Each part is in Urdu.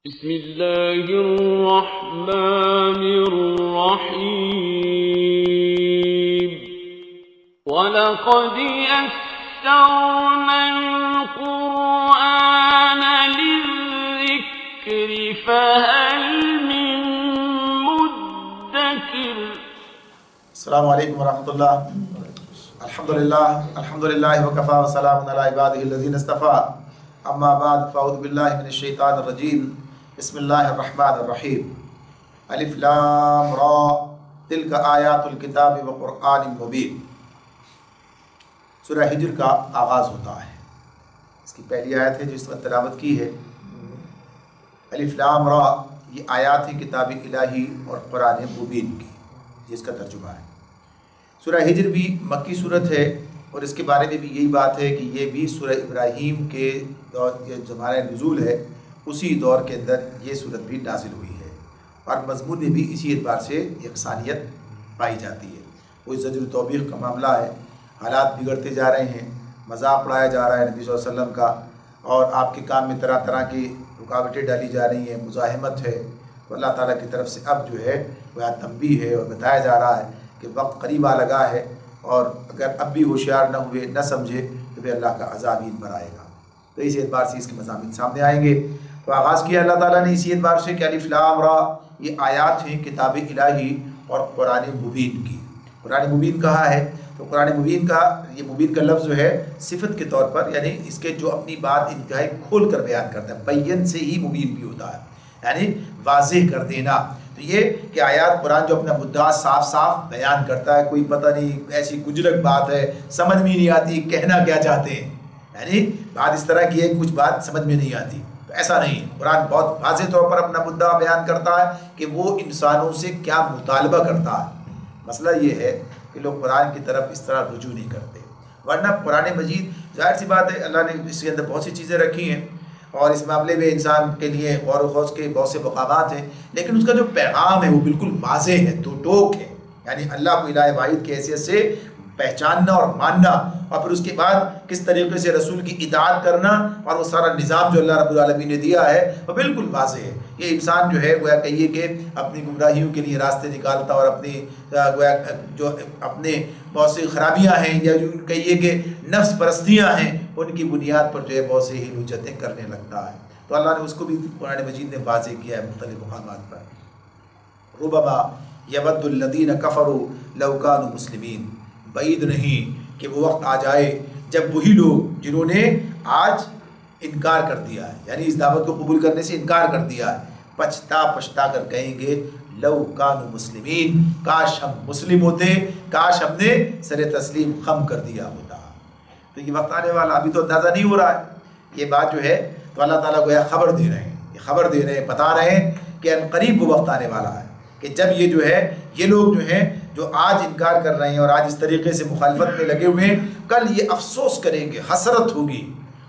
بسم اللہ الرحمن الرحیم وَلَقَدْ يَسَّرْنَا الْقُرْآنَ لِلذِّكْرِ فَهَلْ مِن مُدَّكِرٍ۔ السلام علیکم ورحمۃ اللہ۔ الحمدللہ وکفا وسلام علی عبادہ الذین اصطفیٰ، اما بعد فاعوذ باللہ من الشیطان الرجیم، بسم اللہ الرحمن الرحیم۔ الف لام را تلک آیات الکتاب وقرآن مبین۔ سورہ ہجر کا آغاز ہوتا ہے، اس کی پہلی آیت ہے جو اس وقت تلاوت کی ہے۔ الف لام را یہ آیات ہیں کتاب الہی اور قرآن مبین کی، جس کا ترجمہ ہے۔ سورہ ہجر بھی مکی صورت ہے، اور اس کے بارے میں بھی یہی بات ہے کہ یہ بھی سورہ ابراہیم کے دور کے زمانہ نزول ہے، اسی دور کے اندر یہ صورت بھی نازل ہوئی ہے، اور مضمون میں بھی اسی اعتبار سے یکسانیت پائی جاتی ہے۔ کوئی زجر و توبیخ کا معاملہ ہے، حالات بگڑتے جا رہے ہیں، مذاق اڑایا جا رہا ہے نبی صلی اللہ علیہ وسلم کا، اور آپ کے کام میں طرح طرح کی رکاوٹیں ڈالی جا رہی ہیں، مزاحمت ہے، تو اللہ تعالیٰ کی طرف سے اب جو ہے وہ تنبیہ ہے اور بتایا جا رہا ہے کہ وقت قریب آ لگا ہے، اور اگر اب بھی ہوشیار نہ ہوئے، نہ سمجھے، تو پھر اللہ کا عذاب ان پر آئے گا۔ تو اس اعتبار سے اس کے مضامین سامنے آئیں گے۔ تو آغاز کیا اللہ تعالیٰ نے اسی اعتبار سے کہ الف لام را یہ آیات ہیں کتاب الہی اور قرآن مبین کی۔ قرآن مبین کہا ہے تو قرآن مبین کا یہ مبین کا لفظ جو ہے صفت کے طور پر، یعنی اس کے جو اپنی بات انتہائی کھول کر بیان کرتا ہے، بین سے ہی مبین بھی ہوتا ہے، یعنی واضح کر دینا۔ تو یہ کہ آیات قرآن جو اپنا مدعا صاف صاف بیان کرتا ہے، کوئی پتہ نہیں ایسی گجرک بات ہے، سمجھ میں نہیں آتی کہنا کیا چاہتے ہیں، یعنی بات اس طرح کی ہے کچھ بات سمجھ میں نہیں آتی، تو ایسا نہیں۔ قرآن بہت واضح طور پر اپنا مدعا بیان کرتا ہے کہ وہ انسانوں سے کیا مطالبہ کرتا ہے۔ مسئلہ یہ ہے کہ لوگ قرآن کی طرف اس طرح رجوع نہیں کرتے، ورنہ قرآن مجید ظاہر سی بات ہے اللہ نے اس کے اندر بہت سی چیزیں رکھی ہیں، اور اس معاملے میں انسان کے لیے غور و خوض کے بہت سے مقامات ہیں، لیکن اس کا جو پیغام ہے وہ بالکل واضح ہے، دو ٹوک ہے، یعنی اللہ کو الہ واحد کی حیثیت سے پہچاننا اور ماننا، اور پھر اس کے بعد کس طریقے سے رسول کی اطاعت کرنا، اور وہ سارا نظام جو اللہ رب العالمین نے دیا ہے وہ بالکل واضح ہے۔ یہ انسان جو ہے گویا کہیے کہ اپنی گمراہیوں کے لیے راستے نکالتا، اور اپنی گویا جو اپنے بہت سی خرابیاں ہیں یا جو کہیے کہ نفس پرستیاں ہیں، ان کی بنیاد پر جو ہے بہت سی ہی حجتیں کرنے لگتا ہے۔ تو اللہ نے اس کو بھی قرآن مجید نے واضح کیا ہے مختلف مقامات پر۔ ربما یود الذین کفروا لو کانوا مسلمین، بعید نہیں کہ وہ وقت آ جائے جب وہی لوگ جنہوں نے آج انکار کر دیا ہے، یعنی اس دعوت کو قبول کرنے سے انکار کر دیا ہے، پچھتا کر کہیں گے لو کانوا مسلمین، کاش ہم مسلم ہوتے، کاش ہم نے سر تسلیم خم کر دیا ہوتا۔ تو یہ وقت آنے والا ابھی تو اندازہ نہیں ہو رہا ہے، یہ بات جو ہے تو اللہ تعالیٰ کو یہ خبر دے رہے ہیں، بتا رہے ہیں کہ ان قریب وہ وقت آنے والا ہے کہ جب یہ جو ہے یہ لوگ جو ہیں جو آج انکار کر رہے ہیں اور آج اس طریقے سے مخالفت میں لگے ہوئے ہیں، کل یہ افسوس کریں گے، حسرت ہوگی،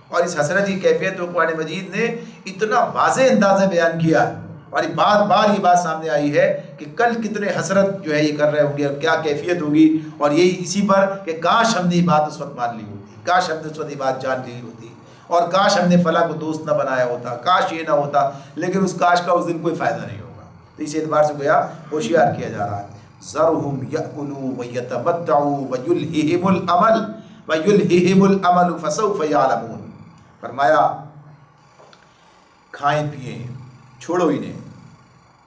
اور اس حسرت کی کیفیت کو قرآن مجید نے اتنا واضح انداز میں بیان کیا ہے، اور بار بار یہ بات سامنے آئی ہے کہ کل کتنے حسرت جو ہے یہ کر رہے ہوں گے اور کیا کیفیت ہوگی، اور یہی اسی پر کہ کاش ہم نے یہ بات اس وقت مان لی ہوتی، کاش ہم نے اس وقت یہ بات جان لی ہوتی، اور کاش ہم نے فلاں کو دوست نہ بنایا ہوتا، کاش یہ نہ ہوتا، لیکن اس کاش کا اس دن کوئی فائدہ نہیں ہوگا۔ تو اس اعتبار سے گویا ہوشیار کیا جا رہا ہے۔ ذرهم يأكلوا ويتمتعوا ويلههم الامل فسوف يعلمون۔ فرمایا کھائیں پیئیں، چھوڑو انہیں،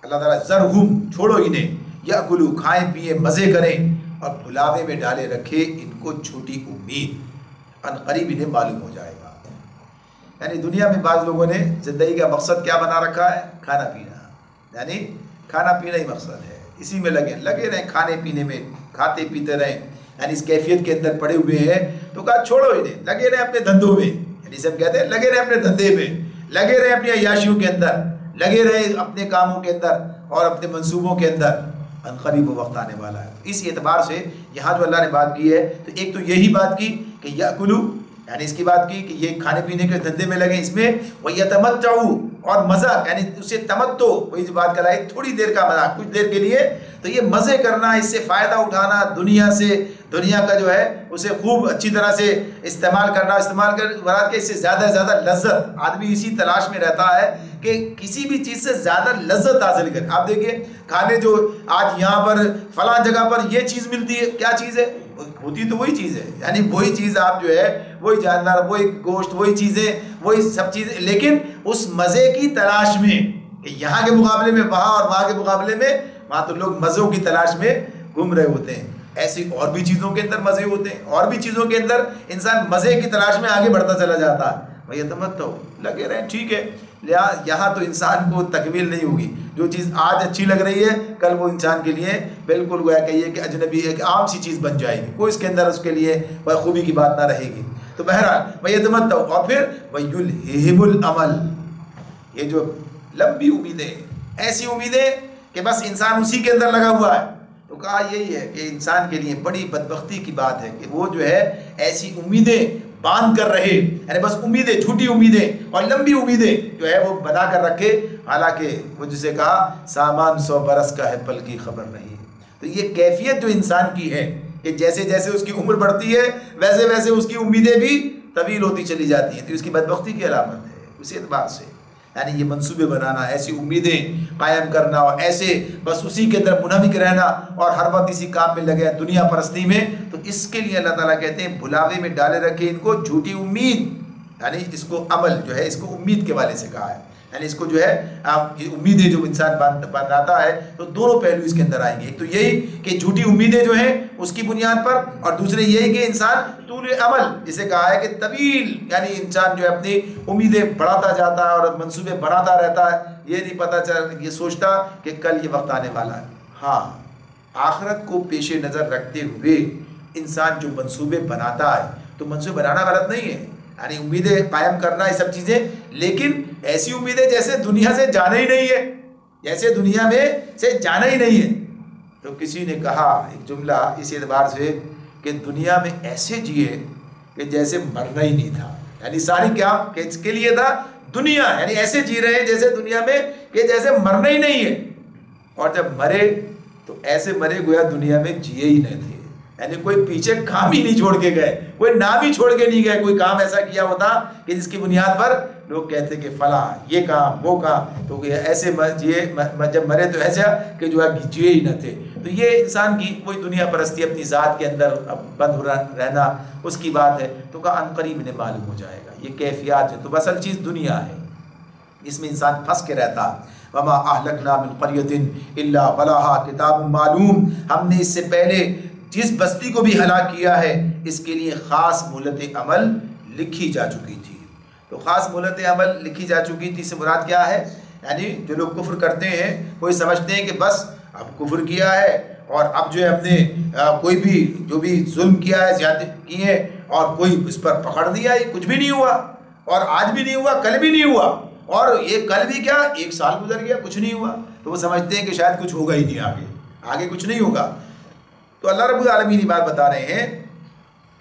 اللہ تعالیٰ ذرهم چھوڑو انہیں، یأکلوا کھائیں پیئیں، مزے کریں، اور بھلاوے میں ڈالے رکھے ان کو چھوٹی امید، ان قریب انہیں معلوم ہو جائے گا۔ یعنی دنیا میں بعض لوگوں نے زندگی کا مقصد کیا بنا رکھا ہے؟ کھانا پینا، یعنی کھانا پینا ہی مقصد ہے، اسی میں لگے رہیں، کھانے پینے میں کھاتے پیتے رہیں، یعنی اس کیفیت کے اندر پڑے ہوئے ہیں، تو کہا چھوڑو انہیں، لگے رہیں اپنے دھندوں میں، یعنی سب کہتے ہیں لگے رہیں اپنے دھندے میں، لگے رہیں اپنی عیاشیوں کے اندر، لگے رہیں اپنے کاموں کے اندر اور اپنے منصوبوں کے اندر، ان قریب وہ وقت آنے والا ہے۔ اس اعتبار سے یہاں جو اللہ نے بات کی ہے تو ایک تو یہی بات کی کہ یاکلوا، یعنی اس کی بات کی کہ یہ کھانے پینے کے دھندے میں لگے، اس میں وَيَتَمَتَّعُوا، اور مزہ، یعنی اسے تمتع، وہی جو بات کرائی تھوڑی دیر کا مزہ، کچھ دیر کے لیے تو یہ مزے کرنا، اس سے فائدہ اٹھانا، دنیا کا جو ہے اسے خوب اچھی طرح سے استعمال کرنا، مراد کہ اس سے زیادہ سے زیادہ لذت، آدمی اسی تلاش میں رہتا ہے کہ کسی بھی چیز سے زیادہ لذت حاصل کرے۔ آپ دیکھیں کھانے جو آج یہاں پر فلاں جگہ پر یہ چیز ملتی ہے، کیا چیز ہے؟ ہوتی تو وہی چیز ہے، یعنی وہی چیز آپ جو ہے وہی جانور، وہی گوشت، وہی چیزیں، وہی سب چیزیں، لیکن اس مزے کی تلاش میں کہ یہاں کے مقابلے میں وہاں اور وہاں کے مقابلے میں وہاں تو لوگ مزوں کی تلاش میں گھوم رہے ہوتے ہیں۔ ایسی اور بھی چیزوں کے اندر مزے ہوتے ہیں، اور بھی چیزوں کے اندر انسان مزے کی تلاش میں آگے بڑھتا چلا جاتا ہے۔ بھائی تمتع لگے رہیں، ٹھیک ہے، یہاں تو انسان کو تکمیل نہیں ہوگی۔ جو چیز آج اچھی لگ رہی ہے کل وہ انسان کے لیے بالکل گویا کہیے کہ اجنبی ایک عام سی چیز بن جائے گی، کوئی اس کے اندر اس کے لیے کوئی خوبی کی بات نہ رہے گی۔ تو بہرحال بھائی تمتع، اور پھر وَيُلْهِهِمُ الْعَمَلِ، یہ جو لمبی امیدیں، ایسی امیدیں کہ بس انسان اسی کے اندر لگا ہوا ہے۔ تو کہا یہی ہے کہ انسان کے لیے بڑی بدبختی کی بات ہے کہ وہ جو ہے ایسی امیدیں باندھ کر رہے، یعنی بس امیدیں، جھوٹی امیدیں اور لمبی امیدیں جو ہے وہ بنا کر رکھے، حالانکہ وہ جسے کہا سامان 100 برس کا ہے پل کی خبر نہیں۔ تو یہ کیفیت جو انسان کی ہے کہ جیسے جیسے اس کی عمر بڑھتی ہے ویسے ویسے اس کی امیدیں بھی طویل ہوتی چلی جاتی ہیں، تو اس کی بدبختی کی علامت ہے اسی اعتبار سے۔ یعنی یہ منصوبے بنانا، ایسی امیدیں قائم کرنا اور ایسے بس اسی کے اندر منہمک رہنا اور ہر وقت اسی کام میں لگے دنیا پرستی میں، تو اس کے لیے اللہ تعالیٰ کہتے ہیں بھلاوے میں ڈالے رکھے ان کو جھوٹی امید، یعنی اس کو عمل جو ہے اس کو امید کے والے سے کہا ہے، یعنی اس کو جو ہے امیدیں جو انسان بناتا ہے تو دونوں پہلو اس کے اندر آئیں گے۔ ایک تو یہی کہ جھوٹی امیدیں جو ہیں اس کی بنیاد پر، اور دوسرے یہی کہ انسان طول عمل جسے کہا ہے کہ طویل، یعنی انسان جو ہے اپنی امیدیں بڑھاتا جاتا ہے اور منصوبے بڑھاتا رہتا ہے، یہ نہیں پتہ چل، یہ سوچتا کہ کل یہ وقت آنے والا ہے۔ ہاں، آخرت کو پیش نظر رکھتے ہوئے انسان جو منصوبے بناتا ہے تو منصوبے بنانا غلط نہیں ہے، یعنی امیدیں قائم کرنا یہ سب چیزیں، لیکن ایسی امیدیں جیسے دنیا سے جانا ہی نہیں ہے، جیسے دنیا میں سے جانا ہی نہیں ہے۔ تو کسی نے کہا ایک جملہ اس اعتبار سے کہ دنیا میں ایسے جیے کہ جیسے مرنا ہی نہیں تھا، یعنی ساری کیا کس کے لیے تھا؟ دنیا، یعنی ایسے جی رہے ہیں جیسے دنیا میں کہ جیسے مرنا ہی نہیں ہے، اور جب مرے تو ایسے مرے گویا دنیا میں جیے ہی نہیں تھے، یعنی کوئی پیچھے کام ہی نہیں چھوڑ کے گئے، کوئی نام ہی چھوڑ کے نہیں گئے، کوئی کام ایسا کیا ہوتا کہ جس کی بنیاد پر لوگ کہتے کہ فلاں یہ کام وہ کام، تو ایسے جیے، جب مرے تو ایسا کہ جو ہے جیے ہی نہ تھے۔ تو یہ انسان کی وہی دنیا پرستی، اپنی ذات کے اندر بند رہنا اس کی بات ہے۔ تو کہا عنقریب انہیں معلوم ہو جائے گا یہ کیفیات ہے، تو اصل چیز دنیا ہے، اس میں انسان پھنس کے رہتا۔ وما اہلکنا من قریۃ الا ولہا کتاب معلوم، ہم نے اس سے پہلے جس بستی کو بھی ہلاک کیا ہے اس کے لیے خاص مہلت عمل لکھی جا چکی تھی۔ تو خاص مہلت عمل لکھی جا چکی تھی سے مراد کیا ہے؟ یعنی جو لوگ کفر کرتے ہیں وہ سمجھتے ہیں کہ بس اب کفر کیا ہے اور اب جو ہے ہم نے کوئی بھی جو بھی ظلم کیا ہے، زیادتی کی ہے اور کوئی اس پر پکڑ دیا، یہ کچھ بھی نہیں ہوا، اور آج بھی نہیں ہوا، کل بھی نہیں ہوا، اور یہ کل بھی کیا 1 سال گزر گیا کچھ نہیں ہوا، تو وہ سمجھتے ہیں کہ شاید کچھ ہوگا ہی نہیں، آگے کچھ نہیں ہوگا۔ تو اللہ رب العالمین یہ بات بتا رہے ہیں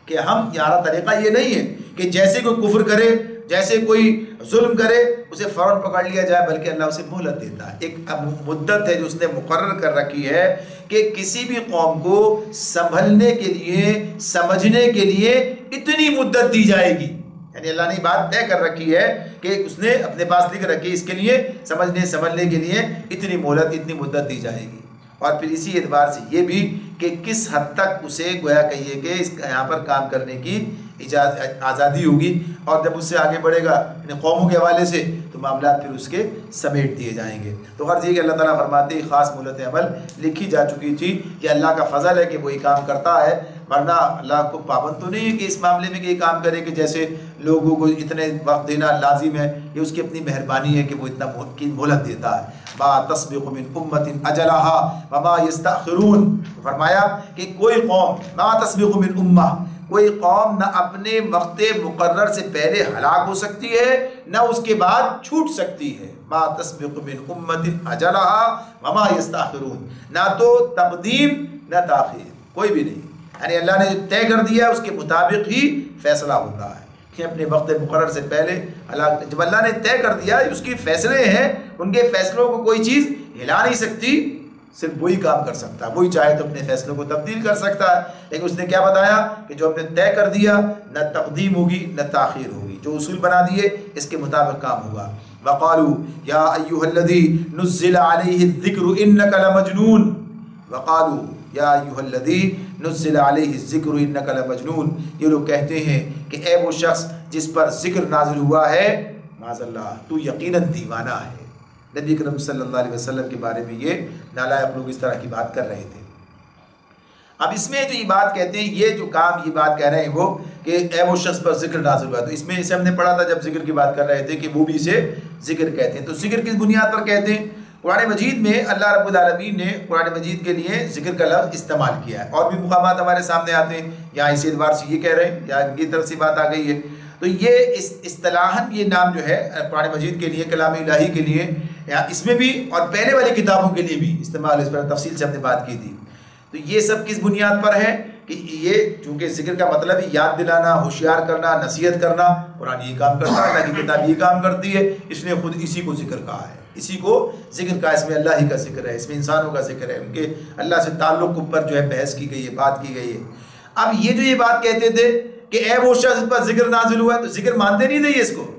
کہ ہم ہمارا طریقہ یہ نہیں ہے کہ جیسے کوئی کفر کرے، جیسے کوئی ظلم کرے اسے فوراً پکڑ لیا جائے، بلکہ اللہ اسے مہلت دیتا ہے، ایک مدت ہے جو اس نے مقرر کر رکھی ہے کہ کسی بھی قوم کو سنبھلنے کے لیے، سمجھنے کے لیے اتنی مدت دی جائے گی، یعنی اللہ نے بات طے کر رکھی ہے کہ اس نے اپنے پاس لکھ رکھی اس کے لیے سمجھنے سمجھنے کے لیے اتنی مہلت، اتنی مدت دی جائے گی۔ اور پھر اسی اعتبار سے یہ بھی کہ کس حد تک اسے گویا کہیے کہ اس یہاں پر کام کرنے کی آزادی ہوگی، اور جب اس سے آگے بڑھے گا یعنی قوموں کے حوالے سے تو معاملات پھر اس کے سمیٹ دیے جائیں گے۔ تو غرض یہ کہ اللہ تعالیٰ فرماتے ہیں خاص مہلت عمل لکھی جا چکی تھی کہ اللہ کا فضل ہے کہ وہی کام کرتا ہے، ورنہ اللہ کو پابند تو نہیں ہے کہ اس معاملے میں کہ یہ کام کرے کہ جیسے لوگوں کو اتنے وقت دینا لازم ہے، یہ اس کی اپنی مہربانی ہے کہ وہ اتنا مہلت دیتا ہے۔ ما تسبق من امت اجلها وما يستأخرون، فرمایا کہ کوئی قوم، ما تسبق من امہ، کوئی قوم نہ اپنے وقت مقرر سے پہلے ہلاک ہو سکتی ہے نہ اس کے بعد چھوٹ سکتی ہے۔ ما تسبق من امت اجلها وما يستأخرون، نہ تو تقدیم نہ تاخیر، کوئی بھی نہیں، یعنی اللہ نے جو طے کر دیا اس کے مطابق ہی فیصلہ ہوتا ہے کہ اپنے وقت مقرر سے پہلے ہلاک، جب اللہ نے طے کر دیا اس کے فیصلے ہیں، ان کے فیصلوں کو کوئی چیز ہلا نہیں سکتی، صرف وہی کام کر سکتا ہے، وہی چاہے تو اپنے فیصلوں کو تبدیل کر سکتا ہے، لیکن اس نے کیا بتایا کہ جو ہم نے طے کر دیا نہ تقدیم ہوگی نہ تاخیر ہوگی، جو اصول بنا دیے اس کے مطابق کام ہوگا۔ وقالوا یا ایھا الذی نزل علیہ الذکر انک لمجنون، وقالوا یا ایھا الذی نزل علیہ الذکر انک لمجنون، یہ لوگ کہتے ہیں کہ اے وہ شخص جس پر ذکر نازل ہوا ہے معاذ اللہ تو یقیناً دیوانہ ہے۔ نبی کرم صلی اللہ علیہ وسلم کے بارے میں یہ نالائق لوگ اس طرح کی بات کر رہے تھے۔ اب اس میں جو یہ بات کہتے ہیں، یہ جو کام یہ بات کہہ رہے ہیں وہ کہ اے وہ شخص پر ذکر نازل ہوا، تو اس میں اسے ہم نے پڑھا تھا جب ذکر کی بات کر رہے تھے کہ وہ بھی اسے ذکر کہتے ہیں۔ تو ذکر کس بنیاد پر کہتے ہیں؟ قرآن مجید میں اللہ رب العالمین نے قرآن مجید کے لیے ذکر کا لفظ استعمال کیا ہے، اور بھی مقامات ہمارے سامنے آتے ہیں، یہاں اسی اعتبار سے یہ کہہ رہے ہیں یا ان کی طرف سے بات آ گئی ہے۔ تو یہ اصطلاحاً یہ نام جو ہے قرآن مجید کے لیے، کلام الہی کے لیے، اس میں بھی اور پہلے والی کتابوں کے لیے بھی استعمال، اس پر تفصیل سے ہم نے بات کی تھی۔ تو یہ سب کس بنیاد پر ہے کہ یہ چونکہ ذکر کا مطلب ہے یاد دلانا، ہوشیار کرنا، نصیحت کرنا، قرآن یہ کام کرتا ہے، اللہ کی کتاب یہ کام کرتی ہے، اس نے خود اسی کو ذکر کہا ہے، اسی کو ذکر کہا، اس میں اللہ ہی کا ذکر ہے، اس میں انسانوں کا ذکر ہے، ان کے اللہ سے تعلق پر جو ہے بحث کی گئی ہے، بات کی گئی ہے۔ اب یہ جو یہ بات کہتے تھے کہ اے وہ شخص پر ذکر نازل ہوا ہے، تو ذکر مانتے نہیں تھے یہ اس کو،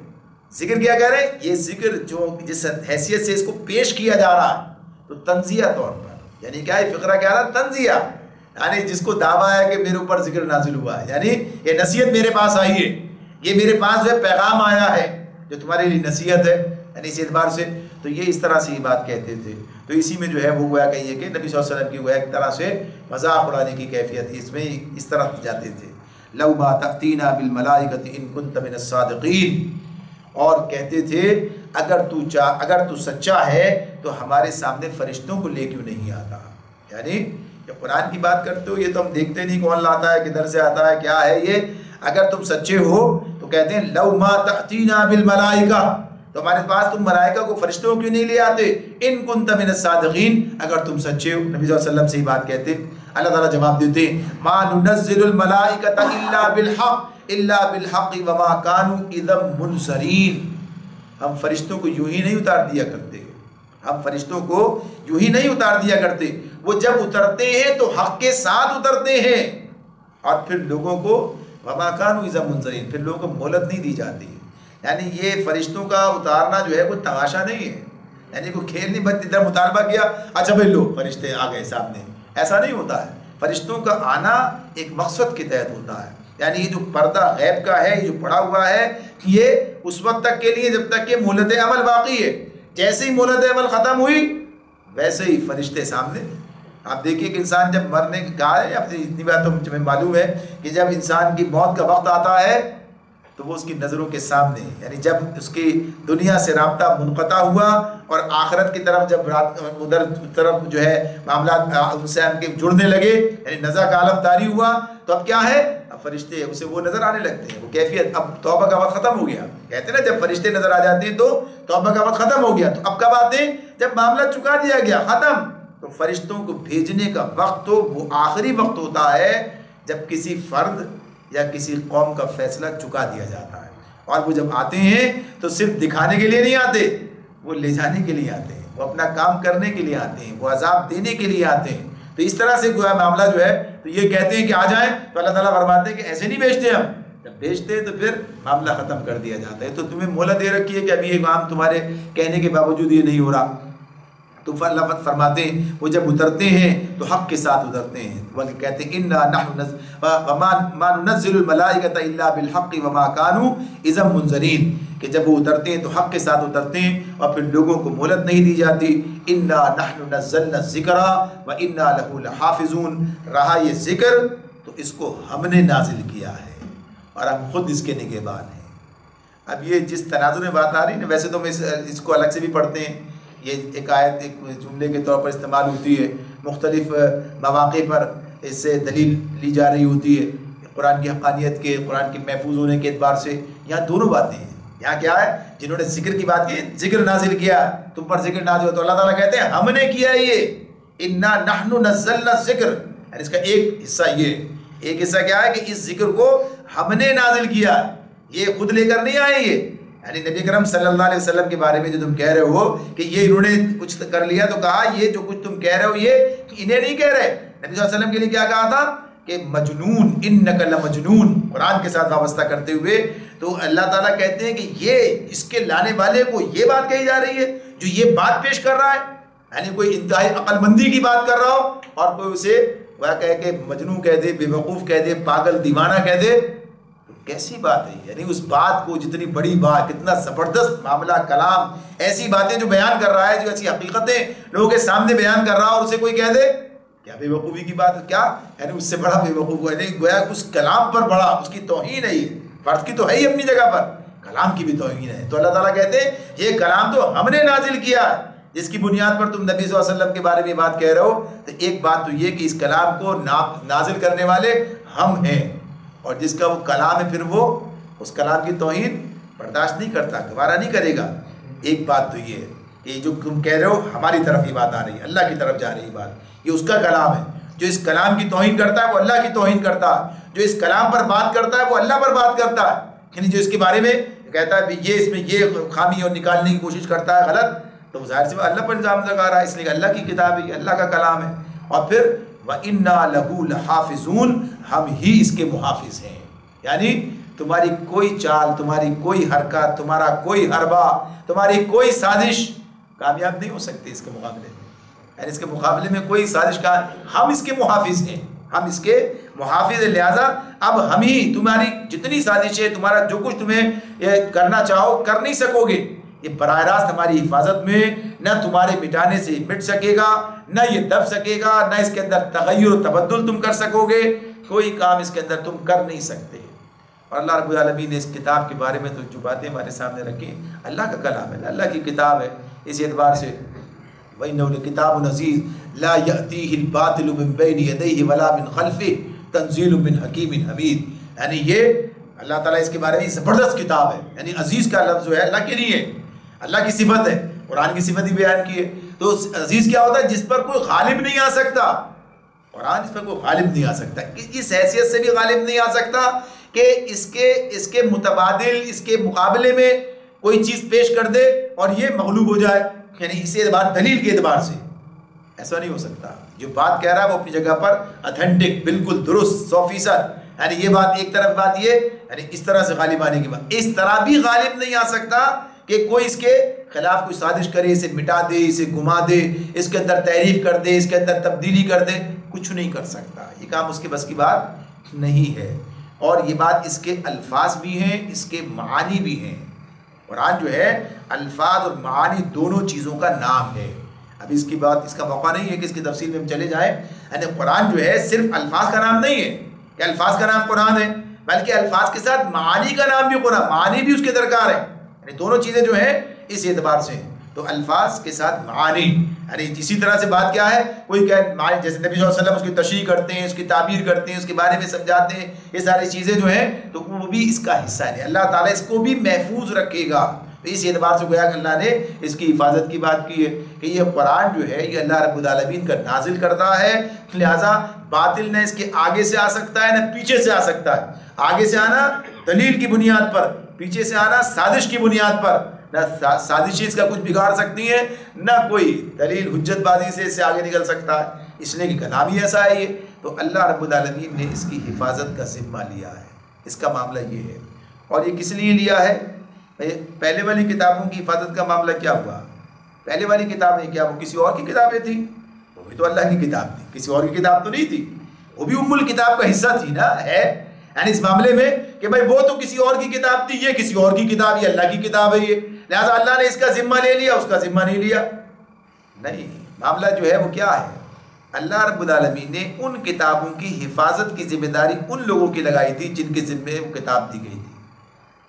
ذکر کیا کہہ رہے ہیں؟ یہ ذکر جو جس حیثیت سے اس کو پیش کیا جا رہا ہے تو تنزیہ طور پر، یعنی کیا ہے فقرہ کیا رہا؟ تنزیہ، یعنی جس کو دعویٰ ہے کہ میرے اوپر ذکر نازل ہوا ہے، یعنی یہ نصیحت میرے پاس آئی ہے، یہ میرے پاس جو ہے پیغام آیا ہے جو تمہارے لیے نصیحت ہے، یعنی اس اعتبار سے تو یہ اس طرح سے یہ بات کہتے تھے۔ تو اسی میں جو ہے وہ گویا کہیے کہ نبی صلی اللہ علیہ وسلم کی گویا ایک طرح سے مذاق اڑانے کی کیفیت اس میں اس طرح جاتے تھے۔ لو ما تأتینا بالملائکۃ ان کنت من الصادقین، اور کہتے تھے اگر تو سچا ہے تو ہمارے سامنے فرشتوں کو لے کیوں نہیں آتا، یعنی جب قرآن کی بات کرتے ہو یہ تو ہم دیکھتے نہیں کون لاتا ہے، کدھر سے آتا ہے، کیا ہے یہ، اگر تم سچے ہو تو کہتے ہیں لو ما تأتینا بالملائکہ، تو ہمارے پاس تم ملائکہ کو فرشتوں کیوں نہیں لے آتے، ان کنت من الصادقین، اگر تم سچے ہو۔ نبی صلی اللہ علیہ وسلم سے یہ بات کہتے، اللہ تعالیٰ جواب دیتے ما ننزل الملائکۃ الا بالحق وما كانوا اذا منذرین، ہم فرشتوں کو یوں ہی نہیں اتار دیا کرتے، ہم فرشتوں کو یوں ہی نہیں اتار دیا کرتے، وہ جب اترتے ہیں تو حق کے ساتھ اترتے ہیں، اور پھر لوگوں کو وما كانوا اذا منذرین، پھر لوگوں کو مہلت نہیں دی جاتی، یعنی یہ فرشتوں کا اتارنا جو ہے کوئی تماشا نہیں ہے، یعنی کوئی کھیل نہیں، بس ادھر مطالبہ کیا اچھا بھائی لو فرشتے آ گئے سامنے، ایسا نہیں ہوتا ہے۔ فرشتوں کا آنا ایک مقصد کے تحت ہوتا ہے، یعنی یہ جو پردہ غیب کا ہے، یہ جو پڑا ہوا ہے، یہ اس وقت تک کے لیے جب تک کہ مہلت عمل باقی ہے، جیسے ہی مہلت عمل ختم ہوئی ویسے ہی فرشتے سامنے۔ آپ دیکھیے کہ انسان جب مرنے کا ہے، اتنی بات تو مجھے معلوم ہے کہ جب انسان کی موت کا وقت آتا ہے تو وہ اس کی نظروں کے سامنے، یعنی جب اس کی دنیا سے رابطہ منقطع ہوا اور آخرت کی طرف جب ادھر طرف جو ہے معاملات ان سے ان کے جڑنے لگے، یعنی نظر کا عالم طاری ہوا، تو اب کیا ہے، اب فرشتے اسے وہ نظر آنے لگتے ہیں، وہ کیفیت، اب توبہ کا وقت ختم ہو گیا، کہتے ہیں نا جب فرشتے نظر آ جاتے ہیں تو توبہ کا وقت ختم ہو گیا، تو اب کب آتے ہیں، جب معاملہ چکا دیا گیا ختم، تو فرشتوں کو بھیجنے کا وقت تو وہ آخری وقت ہوتا ہے جب کسی فرد یا کسی قوم کا فیصلہ چکا دیا جاتا ہے، اور وہ جب آتے ہیں تو صرف دکھانے کے لیے نہیں آتے، وہ لے جانے کے لیے آتے ہیں، وہ اپنا کام کرنے کے لیے آتے ہیں، وہ عذاب دینے کے لیے آتے ہیں۔ تو اس طرح سے گویا معاملہ جو ہے تو یہ کہتے ہیں کہ آ جائیں، تو اللہ تعالیٰ فرماتے ہیں کہ ایسے نہیں بیچتے ہم، جب بیچتے ہیں تو پھر معاملہ ختم کر دیا جاتا ہے، تو تمہیں مہلت دے رکھی ہے کہ ابھی یہ کام تمہارے کہنے کے باوجود یہ نہیں ہو رہا، تو اللہ فرماتے ہیں وہ جب اترتے ہیں تو حق کے ساتھ اترتے ہیں، بلکہ کہتے ہیں انا نحن ما ننزل الملائکۃ الا بالحق وما كانوا اذا منذرین، کہ جب وہ اترتے ہیں تو حق کے ساتھ اترتے ہیں اور پھر لوگوں کو مہلت نہیں دی جاتی۔ انا نحن نزلنا الذکر وانا له لحافظون، رہا یہ ذکر تو اس کو ہم نے نازل کیا ہے اور ہم خود اس کے نگہبان ہیں۔ اب یہ جس تناظر میں بات آ رہی ہے نا، ویسے تو ہم اس کو الگ سے بھی پڑھتے ہیں، یہ ایک آیت ایک جملے کے طور پر استعمال ہوتی ہے، مختلف مواقع پر اس سے دلیل لی جا رہی ہوتی ہے، قرآن کی حقانیت کے، قرآن کے محفوظ ہونے کے اعتبار سے۔ یہاں دونوں باتیں ہیں، یہاں کیا ہے، جنہوں نے ذکر کی بات کی، ذکر نازل کیا، تم پر ذکر نازل ہو، تو اللہ تعالیٰ کہتے ہیں ہم نے کیا یہ، انا نحن نزلنا الذکر، یعنی اس کا ایک حصہ یہ، ایک حصہ کیا ہے کہ اس ذکر کو ہم نے نازل کیا، یہ خود لے کر نہیں آئے، یہ یعنی نبی کرم صلی اللہ علیہ وسلم کے بارے میں جو تم کہہ رہے ہو کہ یہ انہوں نے کچھ کر لیا، تو کہا یہ جو کچھ تم کہہ رہے ہو یہ انہیں نہیں کہہ رہے، نبی صلی اللہ علیہ وسلم کے لیے کیا کہا تھا کہ مجنون، انک لمجنون، قرآن کے ساتھ وابستہ کرتے ہوئے۔ تو اللہ تعالیٰ کہتے ہیں کہ یہ اس کے لانے والے کو یہ بات کہی جا رہی ہے جو یہ بات پیش کر رہا ہے، یعنی کوئی انتہائی عقل مندی کی بات کر رہا ہو اور کوئی اسے وہ کہہ کے مجنون کہہ دے، بے وقوف کہہ دے، پاگل دیوانہ کہہ دے، تو کیسی بات ہے؟ یعنی اس بات کو جتنی بڑی بات، کتنا زبردست معاملہ کلام، ایسی باتیں جو بیان کر رہا ہے، جو ایسی حقیقتیں لوگوں کے سامنے بیان کر رہا ہے، اور اسے کوئی کہہ دے کیا بے وقوفی کی بات ہے، کیا یعنی اس سے بڑا بے وقوف ہے نہیں، گویا اس کلام پر بڑا، اس کی توہین ہے، یہ فرض کی تو ہے ہی اپنی جگہ پر، کلام کی بھی توہین ہے۔ تو اللہ تعالیٰ کہتے ہیں یہ کلام تو ہم نے نازل کیا ہے، جس کی بنیاد پر تم نبی صلی اللہ علیہ وسلم کے بارے میں بات کہہ رہے ہو، تو ایک بات تو یہ کہ اس کلام کو نازل کرنے والے ہم ہیں، اور جس کا وہ کلام ہے پھر وہ اس کلام کی توہین برداشت نہیں کرتا، گوارا نہیں کرے گا۔ ایک بات تو یہ ہے کہ جو تم کہہ رہے ہو ہماری طرف یہ بات آ رہی ہے، اللہ کی طرف جا رہی بات، یہ اس کا کلام ہے، جو اس کلام کی توہین کرتا ہے وہ اللہ کی توہین کرتا ہے، جو اس کلام پر بات کرتا ہے وہ اللہ پر بات کرتا ہے، یعنی جو اس کے بارے میں کہتا ہے یہ اس میں یہ خامی اور نکالنے کی کوشش کرتا ہے غلط، تو ظاہر سے وہ اللہ پر الزام لگا رہا ہے، اس لیے اللہ کی کتاب ہے، اللہ کا کلام ہے۔ اور پھر وَإِنَّا لَهُ لَحَافِظُونَ، ہم ہی اس کے محافظ ہیں، یعنی تمہاری کوئی چال، تمہاری کوئی حرکت، تمہارا کوئی حربہ، تمہاری کوئی سازش کامیاب نہیں ہو سکتی اس کے مقابلے میں، یعنی اس کے مقابلے میں کوئی سازش کا، ہم اس کے محافظ ہیں، ہم اس کے محافظ ہیں، لہٰذا اب ہم ہی تمہاری جتنی سازشیں، تمہارا جو کچھ تمہیں یہ کرنا چاہو کر نہیں سکو گے، یہ براہ راست ہماری حفاظت میں، نہ تمہارے مٹانے سے مٹ سکے گا، نہ یہ دب سکے گا، نہ اس کے اندر تغیر و تبدل تم کر سکو گے، کوئی کام اس کے اندر تم کر نہیں سکتے۔ اور اللہ رب العالمین نے اس کتاب کے بارے میں تو جو باتیں ہمارے سامنے رکھی، اللہ کا کلام ہے، اللہ کی کتاب ہے، اس اعتبار سے وَإِنَّهُ لَكِتَابٌ عَزِيزٌ لَا يَأْتِيهِ الْبَاطِلُ مِنْ بَيْنِ يَدَيْهِ وَلَا مِنْ خَلْفِهِ تَنزِيلٌ مِنْ حَكِيمٍ حَمِيدٍ، یعنی یہ اللہ تعالیٰ اس کے بارے میں زبردست کتاب ہے، یعنی عزیز کا لفظ جو ہے اللہ کے لیے، اللہ کی صفت ہے، قرآن کی صفت ہی بیان کی ہے، تو عزیز کیا ہوتا ہے؟ جس پر کوئی غالب نہیں آ سکتا، قرآن اس پر کوئی غالب نہیں آ سکتا، اس حیثیت سے بھی غالب نہیں آ سکتا کہ اس کے متبادل، اس کے مقابلے میں کوئی چیز پیش کر دے اور یہ مغلوب ہو جائے، یعنی اس اعتبار دلیل کے اعتبار سے ایسا نہیں ہو سکتا۔ جو بات کہہ رہا ہے وہ اپنی جگہ پر اتھینٹک، بالکل درست، 100%، یعنی یہ بات ایک طرف بات یہ، یعنی اس طرح سے غالب آنے کی بات، اس طرح بھی غالب نہیں آ سکتا کہ کوئی اس کے خلاف کوئی سازش کرے، اسے مٹا دے، اسے گما دے، اس کے اندر تحریف کر دے، اس کے اندر تبدیلی کر دے، کچھ نہیں کر سکتا، یہ کام اس کے بس کی بات نہیں ہے۔ اور یہ بات اس کے الفاظ بھی ہیں، اس کے معانی بھی ہیں، قرآن جو ہے الفاظ اور معانی دونوں چیزوں کا نام ہے۔ ابھی اس کی بات، اس کا موقع نہیں ہے کہ اس کی تفصیل میں ہم چلے جائیں، یعنی قرآن جو ہے صرف الفاظ کا نام نہیں ہے کہ الفاظ کا نام قرآن ہے، بلکہ الفاظ کے ساتھ معانی کا نام بھی قرآن، معانی بھی اس کے درکار ہے، یعنی دونوں چیزیں جو ہیں اس اعتبار سے، تو الفاظ کے ساتھ معانی، یعنی اسی طرح سے بات کیا ہے، کوئی کہ جیسے نبی صلی اللہ علیہ وسلم اس کی تشریح کرتے ہیں، اس کی تعبیر کرتے ہیں، اس کے بارے میں سمجھاتے ہیں، یہ ساری چیزیں جو ہیں تو وہ بھی اس کا حصہ ہے، اللہ تعالیٰ اس کو بھی محفوظ رکھے گا، تو اس اعتبار سے گویا کہ اللہ نے اس کی حفاظت کی بات کی ہے کہ یہ قرآن جو ہے یہ اللہ رب العالمین کا نازل کرتا ہے، لہٰذا باطل نہ اس کے آگے سے آ سکتا ہے نہ پیچھے سے آ سکتا ہے، آگے سے آنا دلیل کی بنیاد پر، پیچھے سے آنا سازش کی بنیاد پر، نہ سازشیں اس کا کچھ بگاڑ سکتی ہیں، نہ کوئی دلیل حجت بازی سے اس سے آگے نکل سکتا ہے، اس لیے کہ کلام ہی ایسا ہے یہ، تو اللہ رب العالمین نے اس کی حفاظت کا ذمہ لیا ہے، اس کا معاملہ یہ ہے۔ اور یہ کس لیے لیا ہے؟ پہلے والی کتابوں کی حفاظت کا معاملہ کیا ہوا؟ پہلے والی کتابیں کیا وہ کسی اور کی کتابیں تھیں؟ وہ بھی تو اللہ کی کتاب تھی، کسی اور کی کتاب تو نہیں تھی، وہ بھی ام الکتاب کا حصہ تھی نا، ہے، یعنی اس معاملے میں کہ بھائی وہ تو کسی اور کی کتاب تھی، یہ کسی اور کی کتاب، یہ اللہ کی کتاب ہے، یہ لہٰذا اللہ نے اس کا ذمہ لے لیا، اس کا ذمہ نہیں لیا، نہیں، معاملہ جو ہے وہ کیا ہے؟ اللہ رب العالمین نے ان کتابوں کی حفاظت کی ذمہ داری ان لوگوں کی لگائی تھی جن کے ذمے وہ کتاب دی گئی تھی،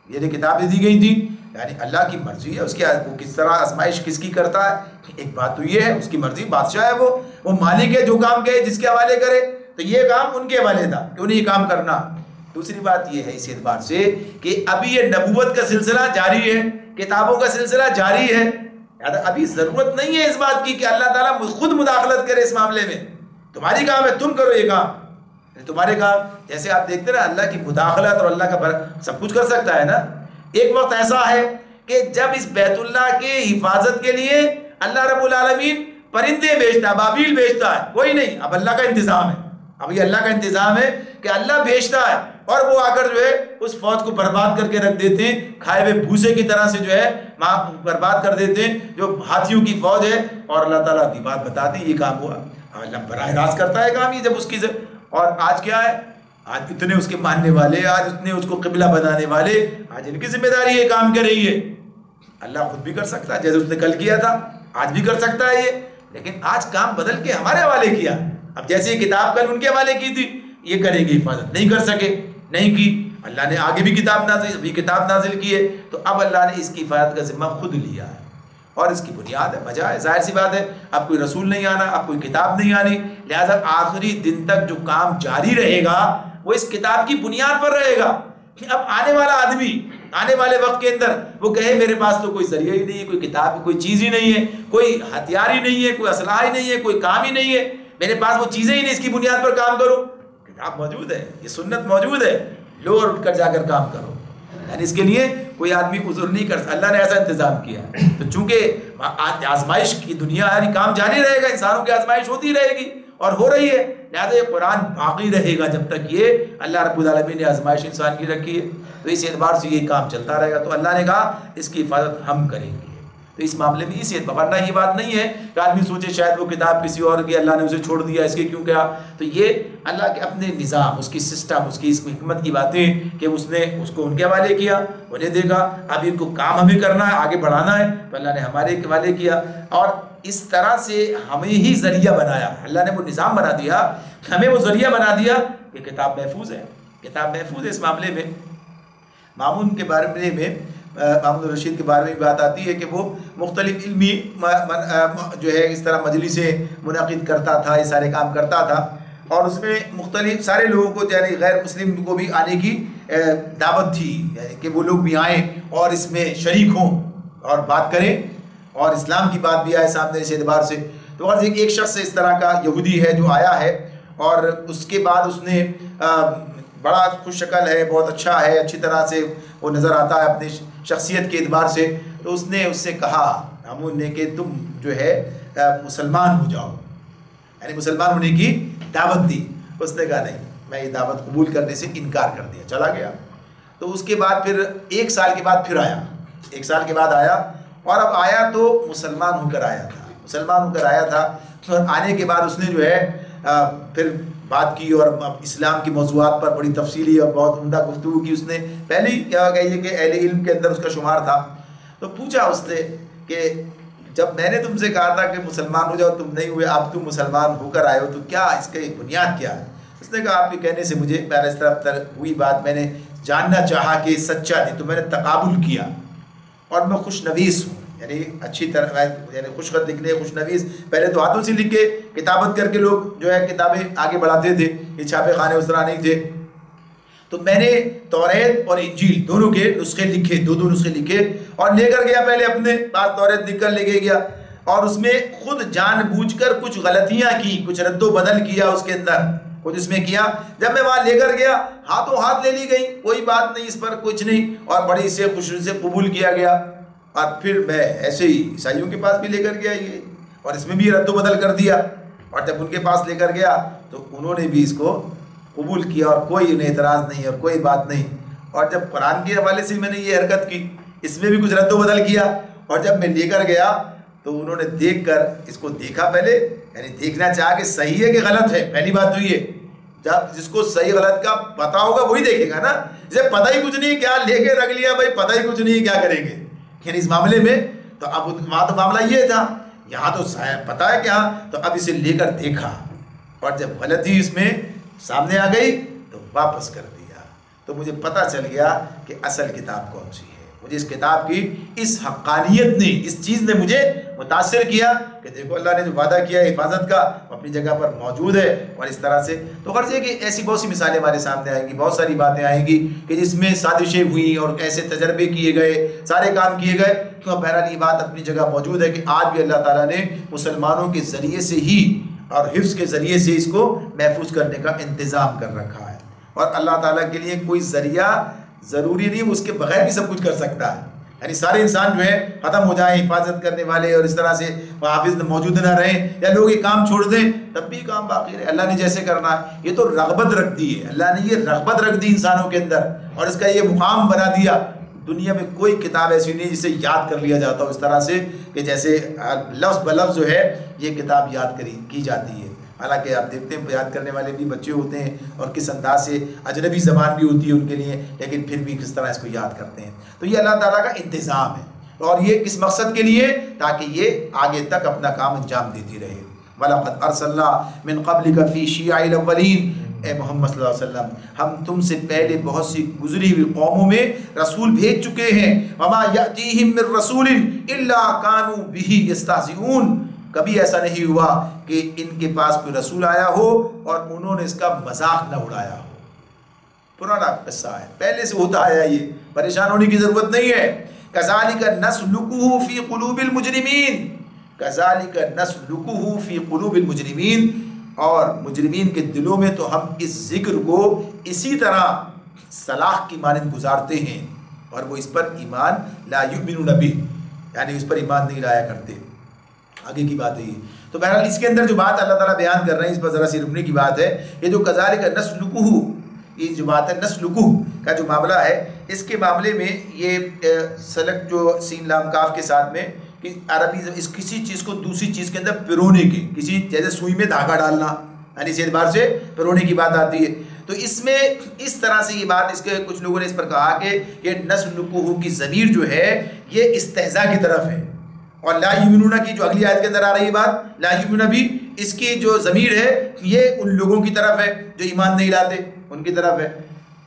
یہ جو کتابیں دی گئی تھیں، یعنی اللہ کی مرضی ہے، اس کے وہ کس طرح آزمائش کس کی کرتا ہے، ایک بات تو یہ ہے اس کی مرضی، بادشاہ ہے، وہ مالک ہے، جو کام کہے جس کے حوالے کرے، تو یہ کام ان کے حوالے تھا کہ انہیں یہ کام کرنا۔ دوسری بات یہ ہے اس اعتبار سے کہ ابھی یہ نبوت کا سلسلہ جاری ہے، کتابوں کا سلسلہ جاری ہے، ابھی ضرورت نہیں ہے اس بات کی کہ اللہ تعالیٰ خود مداخلت کرے اس معاملے میں، تمہاری کام ہے، تم کرو یہ کام، تمہارے کام، جیسے آپ دیکھتے نا اللہ کی مداخلت اور اللہ کا سب کچھ کر سکتا ہے نا، ایک وقت ایسا ہے کہ جب اس بیت اللہ کے حفاظت کے لیے اللہ رب العالمین پرندے بھیجتا ہے، ابابیل بھیجتا ہے، کوئی نہیں، اب اللہ کا انتظام ہے، اب یہ اللہ کا انتظام ہے کہ اللہ بھیجتا ہے اور وہ آ کر جو ہے اس فوج کو برباد کر کے رکھ دیتے ہیں، کھائے ہوئے بھوسے کی طرح سے جو ہے برباد کر دیتے ہیں جو ہاتھیوں کی فوج ہے، اور اللہ تعالیٰ کی بات بتاتے ہیں یہ کام ہوا۔ اللہ براہ راست کرتا ہے کام یہ جب اس کی اور آج کیا ہے، آج اتنے اس کے ماننے والے، آج اتنے اس کو قبلہ بنانے والے، آج ان کی ذمہ داری یہ کام کر رہی ہے۔ اللہ خود بھی کر سکتا ہے جیسے اس نے کل کیا تھا، آج بھی کر سکتا ہے یہ، لیکن آج کام بدل کے ہمارے حوالے کیا۔ اب جیسے یہ کتاب کل ان کے حوالے کی تھی، یہ کریں گے حفاظت، نہیں کر سکے، نہیں کی، اللہ نے آگے بھی کتاب نازل کی ہے، تو اب اللہ نے اس کی حفاظت کا ذمہ خود لیا ہے، اور اس کی بنیاد ہے، وجہ ہے، ظاہر سی بات ہے، اب کوئی رسول نہیں آنا، اب کوئی کتاب نہیں آنی، لہذا آخری دن تک جو کام جاری رہے گا وہ اس کتاب کی بنیاد پر رہے گا۔ اب آنے والا آدمی آنے والے وقت کے اندر وہ کہے میرے پاس تو کوئی ذریعہ ہی نہیں ہے، کوئی کتاب، کوئی چیز ہی نہیں ہے، کوئی ہتھیار ہی نہیں ہے، کوئی اسلحہ ہی نہیں ہے، کوئی کام ہی نہیں ہے، میرے پاس وہ چیزیں ہی نہیں، اس کی بنیاد پر کام کرو، کتاب موجود ہے، یہ سنت موجود ہے، لو اور اٹھ کر جا کر کام کرو، یعنی اس کے لیے کوئی آدمی عذر نہیں کر سکتا، اللہ نے ایسا انتظام کیا ہے۔ تو چونکہ آزمائش کی دنیا یعنی کام جاری رہے گا، انسانوں کی آزمائش ہوتی رہے گی اور ہو رہی ہے، لہٰذا یہ قرآن باقی رہے گا جب تک یہ اللہ رب العالمین نے آزمائش انسان کی رکھی ہے، تو اس اعتبار سے یہ کام چلتا رہے گا۔ تو اللہ نے کہا اس کی حفاظت ہم کریں گے، تو اس معاملے میں اس ورنہ یہ بات نہیں ہے کہ آدمی سوچے شاید وہ کتاب کسی اور کی، اللہ نے اسے چھوڑ دیا، اس کے کیوں کیا، تو یہ اللہ کے اپنے نظام، اس کی سسٹم، اس کی اس حکمت کی باتیں کہ اس نے اس کو ان کے حوالے کیا، انہیں دیکھا، اب ان کو کام ہمیں کرنا ہے، آگے بڑھانا ہے، تو اللہ نے ہمارے حوالے کیا، اور اس طرح سے ہمیں ہی ذریعہ بنایا، اللہ نے وہ نظام بنا دیا، ہمیں وہ ذریعہ بنا دیا کہ کتاب محفوظ ہے، کتاب محفوظ ہے۔ اس معاملے میں مامون کے بارے میں مامون الرشید کے بارے میں بات آتی ہے کہ وہ مختلف علمی جو ہے اس طرح مجلسیں منعقد کرتا تھا، یہ سارے کام کرتا تھا، اور اس میں مختلف سارے لوگوں کو یعنی غیر مسلم کو بھی آنے کی دعوت تھی، یعنی کہ وہ لوگ بھی آئیں اور اس میں شریک ہوں اور بات کریں اور اسلام کی بات بھی آئے سامنے اس اعتبار سے۔ تو غرض ایک شخص اس طرح کا یہودی ہے جو آیا ہے، اور اس کے بعد اس نے بڑا خوش شکل ہے، بہت اچھا ہے، اچھی طرح سے وہ نظر آتا ہے اپنی شخصیت کے اعتبار سے، تو اس نے اس سے کہا ہمون نے کہ تم جو ہے مسلمان ہو جاؤ، یعنی مسلمان ہونے کی دعوت دی۔ اس نے کہا نہیں، میں یہ دعوت قبول کرنے سے انکار کر دیا، چلا گیا۔ تو اس کے بعد پھر ایک سال کے بعد پھر آیا، ایک سال کے بعد آیا، اور اب آیا تو مسلمان ہو کر آیا تھا، مسلمان ہو کر آیا تھا، اور آنے کے بعد اس نے جو ہے پھر بات کی اور اسلام کی موضوعات پر بڑی تفصیلی اور بہت عمدہ گفتگو کی۔ اس نے پہلی کیا کہیے کہ اہل علم کے اندر اس کا شمار تھا، تو پوچھا اس سے کہ جب میں نے تم سے کہا تھا کہ مسلمان ہو جاؤ، تم نہیں ہوئے، اب تم مسلمان ہو کر آئے ہو، تو کیا اس کی بنیاد کیا ہے؟ اس نے کہا آپ کے کہنے سے مجھے پہلے اس طرف ہوئی بات، میں نے جاننا چاہا کہ سچا تھی تو میں نے تقابل کیا، اور میں خوش نویس ہوں، یعنی اچھی طرح یعنی خوش خط لکھنے، خوش نویس، پہلے تو ہاتھوں سے لکھ کے کتابت کر کے لوگ جو ہے کتابیں آگے بڑھاتے تھے، یہ چھاپے خانے اس طرح نہیں تھے، تو میں نے توریت اور انجیل دونوں کے نسخے لکھے، دو نسخے لکھے، اور لے کر گیا پہلے اپنے پاس توریت لکھ کر لے کے گیا، اور اس میں خود جان بوجھ کر کچھ غلطیاں کی، کچھ رد و بدل کیا اس کے اندر، کچھ اس میں کیا۔ جب میں وہاں لے کر گیا ہاتھوں ہاتھ لے لی گئی، کوئی بات نہیں، اس پر کچھ نہیں، اور بڑی سے خوشی سے قبول کیا گیا، اور پھر میں ایسے ہی عیسائیوں کے پاس بھی لے کر گیا یہ، اور اس میں بھی رد و بدل کر دیا، اور جب ان کے پاس لے کر گیا تو انہوں نے بھی اس کو قبول کیا، اور کوئی انہیں اعتراض نہیں اور کوئی بات نہیں۔ اور جب قرآن کے حوالے سے میں نے یہ حرکت کی، اس میں بھی کچھ رد و بدل کیا، اور جب میں لے کر گیا تو انہوں نے دیکھ کر اس کو دیکھا پہلے، یعنی دیکھنا چاہا کہ صحیح ہے کہ غلط ہے، پہلی بات تو یہ، جب جس کو صحیح غلط کا پتہ ہوگا وہی دیکھے گا نا، جسے پتہ ہی کچھ نہیں کیا لے کے رکھ لیا بھائی، پتہ ہی کچھ نہیں کیا کریں گے، یعنی اس معاملے میں تو اب وہاں تو معاملہ یہ تھا، یہاں تو پتہ ہے کیا، تو اب اسے لے کر دیکھا، اور جب غلطی اس میں سامنے آ گئی تو واپس کر دیا، تو مجھے پتہ چل گیا کہ اصل کتاب کون سی ہے۔ مجھے اس کتاب کی اس حقانیت نے، اس چیز نے مجھے متاثر کیا کہ دیکھو اللہ نے جو وعدہ کیا ہے حفاظت کا وہ اپنی جگہ پر موجود ہے، اور اس طرح سے تو غرض ہے کہ ایسی بہت سی مثالیں ہمارے سامنے آئیں گی، بہت ساری باتیں آئیں گی کہ جس میں سازشیں ہوئیں اور ایسے تجربے کیے گئے، سارے کام کیے گئے، تو بہرحال یہ بات اپنی جگہ موجود ہے کہ آج بھی اللہ تعالیٰ نے مسلمانوں کے ذریعے سے ہی اور حفظ کے ذریعے سے اس کو محفوظ کرنے کا انتظام کر رکھا ہے، اور اللہ تعالیٰ کے لیے کوئی ذریعہ ضروری نہیں، اس کے بغیر بھی سب کچھ کر سکتا ہے، یعنی سارے انسان جو ہے ختم ہو جائیں، حفاظت کرنے والے اور اس طرح سے حافظ موجود نہ رہیں، یا لوگ یہ کام چھوڑ دیں تب بھی کام باقی رہے، اللہ نے جیسے کرنا ہے۔ یہ تو رغبت رکھ دی ہے، اللہ نے یہ رغبت رکھ دی انسانوں کے اندر، اور اس کا یہ مقام بنا دیا۔ دنیا میں کوئی کتاب ایسی نہیں جسے یاد کر لیا جاتا ہو اس طرح سے کہ جیسے لفظ بلفظ جو ہے یہ کتاب یاد کی جاتی ہے۔ حالانکہ آپ دیکھتے ہیں یاد کرنے والے بھی بچے ہوتے ہیں اور کس انداز سے اجنبی زبان بھی ہوتی ہے ان کے لیے، لیکن پھر بھی کس طرح اس کو یاد کرتے ہیں۔ تو یہ اللہ تعالیٰ کا انتظام ہے، اور یہ کس مقصد کے لیے؟ تاکہ یہ آگے تک اپنا کام انجام دیتی رہے۔ وَلَقَدْ أَرْسَلْنَا مِنْ قَبْلِكَ فِي شِيَعِ الْأَوَّلِينَ، اے محمد صلی اللہ علیہ وسلم ہم تم سے پہلے بہت سی گزری ہوئی قوموں میں رسول بھیج چکے ہیں۔ وَمَا يَأْتِيهِم مِّن رَّسُولٍ إِلَّا كَانُوا بِهِ يَسْتَهْزِئُونَ، کبھی ایسا نہیں ہوا کہ ان کے پاس کوئی رسول آیا ہو اور انہوں نے اس کا مذاق نہ اڑایا ہو۔ پرانا قصہ ہے، پہلے سے ہوتا آیا، یہ پریشان ہونے کی ضرورت نہیں ہے۔ كَذَلِكَ نَسْلُكُهُ فِي قُلُوبِ الْمُجْرِمِينَ، كَذَلِكَ نَسْلُكُهُ فِي قُلُوبِ الْمُجْرِمِينَ، اور مجرمین کے دلوں میں تو ہم اس ذکر کو اسی طرح سلاخ کی مانند گزارتے ہیں، اور وہ اس پر ایمان لا یؤمنون بہ، یعنی اس پر ایمان نہیں لایا کرتے۔ آگے کی بات ہے یہ۔ تو بہرحال اس کے اندر جو بات اللہ تعالیٰ بیان کر رہے ہیں اس پر ذرا سی رکنے کی بات ہے۔ یہ جو کذالک نسلکہ، یہ جو بات ہے نسلکہ کا جو معاملہ ہے، اس کے معاملے میں یہ سلک جو سین لام کاف کے ساتھ میں کہ عربی اس کسی چیز کو دوسری چیز کے اندر پرونے کے، کسی جیسے سوئی میں دھاگا ڈالنا، یعنی اس اعتبار سے پرونے کی بات آتی ہے۔ تو اس میں اس طرح سے یہ بات، اس کے کچھ لوگوں نے اس پر کہا کہ یہ نسلکہ کی ضمیر جو ہے یہ استہزاء کی طرف ہے، اور لا یؤمنون کی جو اگلی آیت کے اندر آ رہی ہے بات لا یؤمنون بھی، اس کی جو ضمیر ہے یہ ان لوگوں کی طرف ہے جو ایمان نہیں لاتے، ان کی طرف ہے۔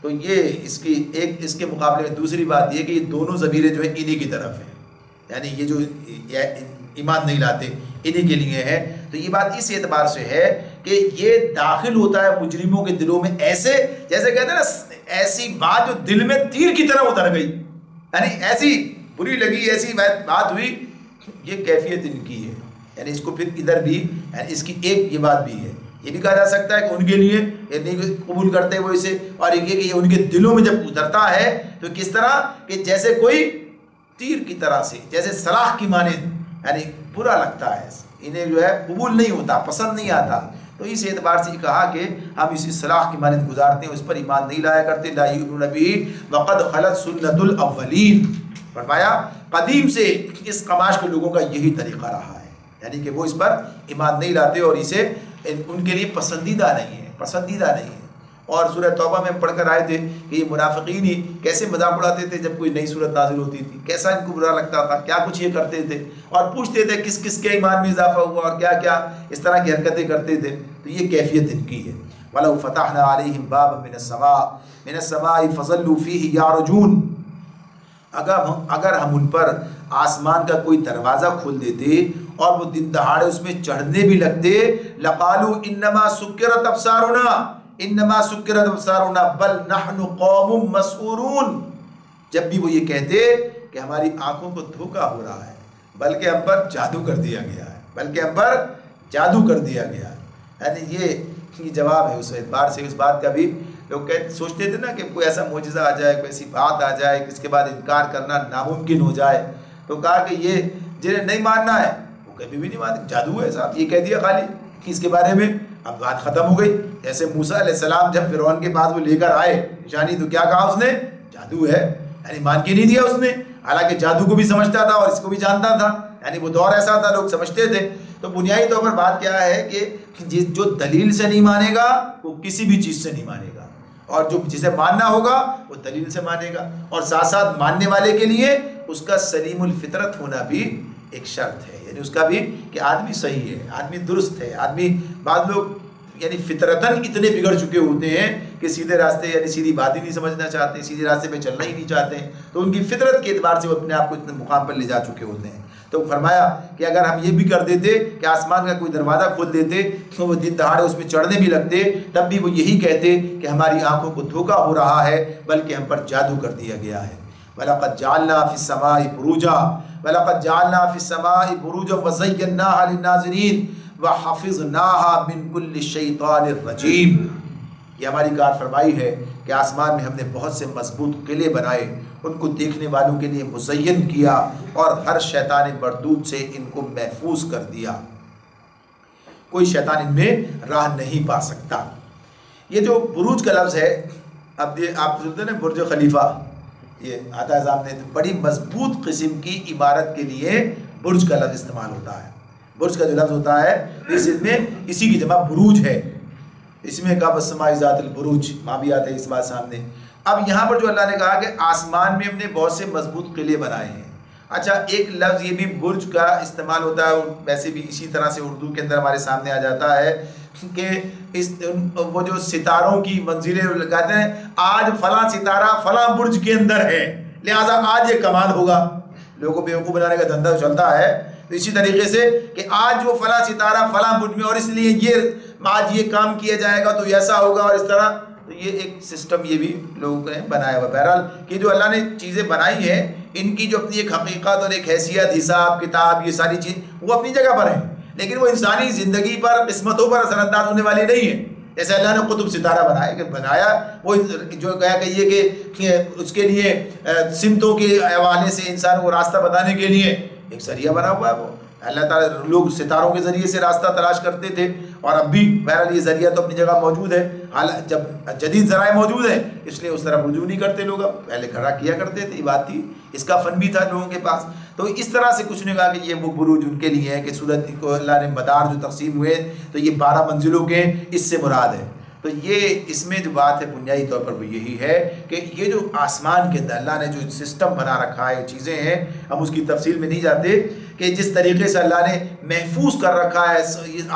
تو یہ اس کی ایک اس کے مقابلے میں دوسری بات یہ کہ یہ دونوں ضمیریں جو ہیں انہی کی طرف ہیں، یعنی یہ جو ایمان نہیں لاتے انہی کے لیے ہے۔ تو یہ بات اس اعتبار سے ہے کہ یہ داخل ہوتا ہے مجرموں کے دلوں میں، ایسے جیسے کہتے ہیں نا، ایسی بات جو دل میں تیر کی طرح اتر گئی، یعنی ایسی بری لگی، ایسی بات ہوئی، یہ کیفیت ان کی ہے۔ یعنی اس کو پھر ادھر بھی، یعنی اس کی ایک یہ بات بھی ہے، یہ بھی کہا جا سکتا ہے کہ ان کے لیے یہ نہیں قبول کرتے وہ اسے، اور ایک یہ کہ یہ ان کے دلوں میں جب اترتا ہے تو کس طرح کہ جیسے کوئی تیر کی طرح سے، جیسے سلاخ کی مانند، یعنی برا لگتا ہے، انہیں جو ہے قبول نہیں ہوتا، پسند نہیں آتا۔ تو اس اعتبار سے کہا کہ ہم اسی سلاخ کی مانند گزارتے ہیں، اس پر ایمان نہیں لایا کرتے۔ لا یؤمنون بہ وقد خلت سنت الاولین، فرمایا قدیم سے اس قماش کے لوگوں کا یہی طریقہ رہا ہے، یعنی کہ وہ اس پر ایمان نہیں لاتے اور اسے ان کے لیے پسندیدہ نہیں ہے، پسندیدہ نہیں ہے۔ اور سورہ توبہ میں ہم پڑھ کر آئے تھے کہ یہ منافقین ہی کیسے مذاق اڑاتے تھے جب کوئی نئی صورت نازل ہوتی تھی، کیسا ان کو برا لگتا تھا، کیا کچھ یہ کرتے تھے، اور پوچھتے تھے کس کس کے ایمان میں اضافہ ہوا اور کیا کیا اس طرح کی حرکتیں کرتے تھے۔ تو یہ کیفیت ان کی ہے۔ وَلَوْ فَتَحْنَا عَلَيْهِمْ بَابًا مِّنَ السَّمَاءِ فَظَلُّوا فِيهِ يَعْرُجُونَ، اگر ہم ان پر آسمان کا کوئی دروازہ کھول دیتے اور وہ دن دہاڑے اس میں چڑھنے بھی لگتے، لَقَالُوا إِنَّمَا سُكِّرَتْ أَبْصَارُنَا انما سکرت ابصارنا بل نحن قوم مسحورون، جب بھی وہ یہ کہتے کہ ہماری آنکھوں کو دھوکا ہو رہا ہے، بلکہ ہم پر جادو کر دیا گیا ہے، بلکہ ہم پر جادو کر دیا گیا ہے۔ یعنی یہ جواب ہے اس اعتبار سے۔ اس بات کا بھی لوگ سوچتے تھے نا کہ کوئی ایسا معجزہ آ جائے، کوئی ایسی بات آ جائے کہ اس کے بعد انکار کرنا ناممکن ہو جائے، تو کہا کہ یہ جنہیں نہیں ماننا ہے وہ کبھی بھی نہیں مانتے، جادو ہے صاحب، یہ کہہ دیا خالی کہ اس کے بارے میں، اب بات ختم ہو گئی۔ جیسے موسیٰ علیہ السلام جب فرعون کے پاس وہ لے کر آئے نشانی، تو کیا کہا اس نے؟ جادو ہے، یعنی مان کے نہیں دیا اس نے، حالانکہ جادو کو بھی سمجھتا تھا اور اس کو بھی جانتا تھا، یعنی وہ دور ایسا تھا لوگ سمجھتے تھے۔ تو بنیادی طور پر بات کیا ہے کہ جو دلیل سے نہیں مانے گا وہ کسی بھی چیز سے نہیں مانے گا، اور جو جسے ماننا ہوگا وہ دلیل سے مانے گا، اور ساتھ ساتھ ماننے والے کے لیے اس کا سلیم الفطرت ہونا بھی ایک شرط ہے، یعنی اس کا بھی کہ آدمی صحیح ہے، آدمی درست ہے۔ آدمی بعض لوگ یعنی فطرتاً اتنے بگڑ چکے ہوتے ہیں کہ سیدھے راستے، یعنی سیدھی بات ہی نہیں سمجھنا چاہتے، سیدھے راستے پہ چلنا ہی نہیں چاہتے ہیں، تو ان کی فطرت کے اعتبار سے وہ اپنے آپ کو اتنے مقام پر لے جا چکے ہوتے ہیں۔ تو فرمایا کہ اگر ہم یہ بھی کر دیتے کہ آسمان کا کوئی دروازہ کھول دیتے تو وہ دن دہاڑے اس میں چڑھنے بھی لگتے، تب بھی وہ یہی کہتے کہ ہماری آنکھوں کو دھوکا ہو رہا ہے، بلکہ ہم پر جادو کر دیا گیا ہے۔ وَلَقَدْ جَعَلْنَا فِي السَّمَاءِ بُرُوجًا وَلَقَدْ جَعَلْنَا فِي السَّمَاءِ بُرُوجًا وَزَيَّنَّاهَا لِلنَّاظِرِينَ وَحَفِظْنَاهَا مِنْ كُلِّ الشَّيْطَانِ الرَّجِيمِ، یہ ہماری کار فرمائی ہے کہ آسمان میں ہم نے بہت سے مضبوط قلعے بنائے، ان کو دیکھنے والوں کے لیے مزین کیا اور ہر شیطان مردود سے ان کو محفوظ کر دیا، کوئی شیطان ان میں راہ نہیں پا سکتا۔ یہ جو بروج کا لفظ ہے، اب یہ آپ سنتے ہیں نا برج خلیفہ، یہ آتا ہے سامنے، بڑی مضبوط قسم کی عمارت کے لیے برج کا لفظ استعمال ہوتا ہے۔ برج کا جو لفظ ہوتا ہے اس میں اسی کی جمع بروج ہے، اس میں کہا والسماء ذات البروج، وہاں بھی آتا ہے اس بات سامنے۔ اب یہاں پر جو اللہ نے کہا کہ آسمان میں ہم نے بہت سے مضبوط قلعے بنائے ہیں، اچھا ایک لفظ یہ بھی برج کا استعمال ہوتا ہے، ویسے بھی اسی طرح سے اردو کے اندر ہمارے سامنے آ جاتا ہے کہ وہ جو ستاروں کی منزلیں کہتے ہیں آج فلاں ستارہ فلاں برج کے اندر ہے لہٰذا آج یہ کمال ہوگا، لوگوں کو بیوقوف بنانے کا دھندا چلتا ہے۔ تو اسی طریقے سے کہ آج وہ فلاں ستارہ فلاں برج میں اور اس لیے یہ آج یہ کام کیا جائے گا تو ایسا ہوگا اور اس طرح، تو یہ ایک سسٹم یہ بھی لوگوں نے بنایا ہوا۔ بہرحال کہ جو اللہ نے چیزیں بنائی ہیں ان کی جو اپنی ایک حقیقت اور ایک حیثیت، حساب کتاب، یہ ساری چیز وہ اپنی جگہ پر ہیں، لیکن وہ انسانی زندگی پر قسمتوں پر اثر انداز ہونے والی نہیں ہے۔ جیسے اللہ نے قطب ستارہ بنایا کہ بنایا وہ جو کہیے کہ اس کے لیے سمتوں کے حوالے سے انسان کو راستہ بتانے کے لیے ایک ذریعہ بنا ہوا ہے، وہ اللہ تعالیٰ لوگ ستاروں کے ذریعے سے راستہ تلاش کرتے تھے اور اب بھی بہرحال یہ ذریعہ تو اپنی جگہ موجود ہے، حالانکہ جب جدید ذرائع موجود ہیں اس لیے اس طرف رجوع نہیں کرتے لوگ، اب پہلے کھڑا کیا کرتے تھے، یہ بات تھی، اس کا فن بھی تھا لوگوں کے پاس۔ تو اس طرح سے کچھ نے کہا کہ یہ وہ بروج ان کے لیے ہے کہ سورج کو اللہ نے مدار جو تقسیم ہوئے تو یہ 12 منزلوں کے اس سے مراد ہے۔ تو یہ اس میں جو بات ہے بنیادی طور پر وہ یہی ہے کہ یہ جو آسمان کے اندر اللہ نے جو سسٹم بنا رکھا ہے چیزیں ہیں، ہم اس کی تفصیل میں نہیں جاتے کہ جس طریقے سے اللہ نے محفوظ کر رکھا ہے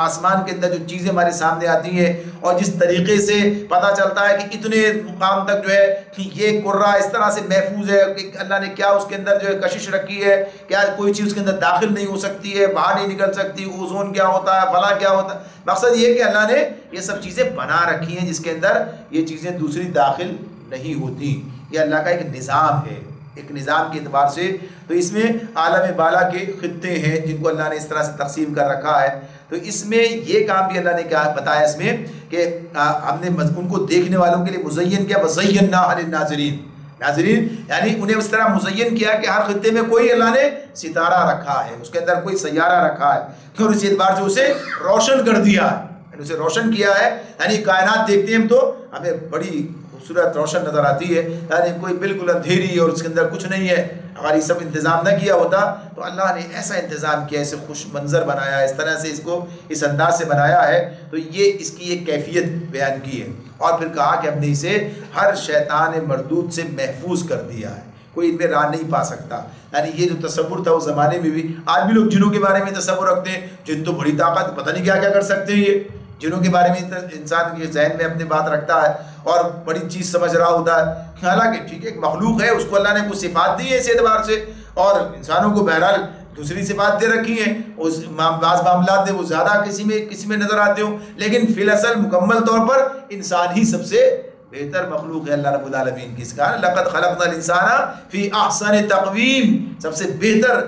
آسمان کے اندر جو چیزیں ہمارے سامنے آتی ہیں، اور جس طریقے سے پتہ چلتا ہے کہ اتنے مقام تک جو ہے کہ یہ قرہ اس طرح سے محفوظ ہے کہ اللہ نے کیا اس کے اندر جو ہے کشش رکھی ہے، کیا کوئی چیز اس کے اندر داخل نہیں ہو سکتی ہے، باہر نہیں نکل سکتی، اوزون کیا ہوتا ہے، فلاں کیا ہوتا ہے۔ مقصد یہ کہ اللہ نے یہ سب چیزیں بنا رکھی ہیں جس کے اندر یہ چیزیں دوسری داخل نہیں ہوتی، یہ اللہ کا ایک نظام ہے، ایک نظام کے اعتبار سے۔ تو اس میں عالم بالا کے خطے ہیں جن کو اللہ نے اس طرح سے تقسیم کر رکھا ہے، تو اس میں یہ کام بھی اللہ نے کیا بتایا اس میں کہ ہم نے ان کو دیکھنے والوں کے لیے مزین کیا، وزینا للناظرین، ناظرین یعنی انہیں اس طرح مزین کیا کہ ہر خطے میں کوئی اللہ نے ستارہ رکھا ہے، اس کے اندر کوئی سیارہ رکھا ہے، اور اس اعتبار سے اسے روشن کر دیا ہے، یعنی اسے روشن کیا ہے، یعنی کائنات دیکھتے ہیں ہم تو ہمیں بڑی خوبصورت روشن نظر آتی ہے، یعنی کوئی بالکل اندھیری اور اس کے اندر کچھ نہیں ہے۔ اگر یہ سب انتظام نہ کیا ہوتا تو اللہ نے ایسا انتظام کیا، اسے خوش منظر بنایا، اس طرح سے اس کو اس انداز سے بنایا ہے، تو یہ اس کی ایک کیفیت بیان کی ہے، اور پھر کہا کہ ہم نے اسے ہر شیطان مردود سے محفوظ کر دیا ہے، کوئی ان میں راہ نہیں پا سکتا۔ یعنی یہ جو تصور تھا اس زمانے میں بھی، آج بھی لوگ جنوں کے بارے میں تصور رکھتے ہیں، جن تو بڑی طاقت، پتہ نہیں کیا کیا کر سکتے ہیں، یہ جنوں کے بارے میں انسان کے ذہن میں اپنی بات رکھتا ہے اور بڑی چیز سمجھ رہا ہوتا ہے، حالانکہ ٹھیک ہے ایک مخلوق ہے، اس کو اللہ نے کچھ صفات دی ہے اس اعتبار سے، اور انسانوں کو بہرحال دوسری صفات دے رکھی ہیں، اس بعض معاملات میں وہ زیادہ کسی میں نظر آتے ہوں، لیکن فی الاصل مکمل طور پر انسان ہی سب سے بہتر مخلوق ہے اللہ رب العالمین کی۔ اس کا لقد خلقنا الانسان فی احسن تقویم، سب سے بہتر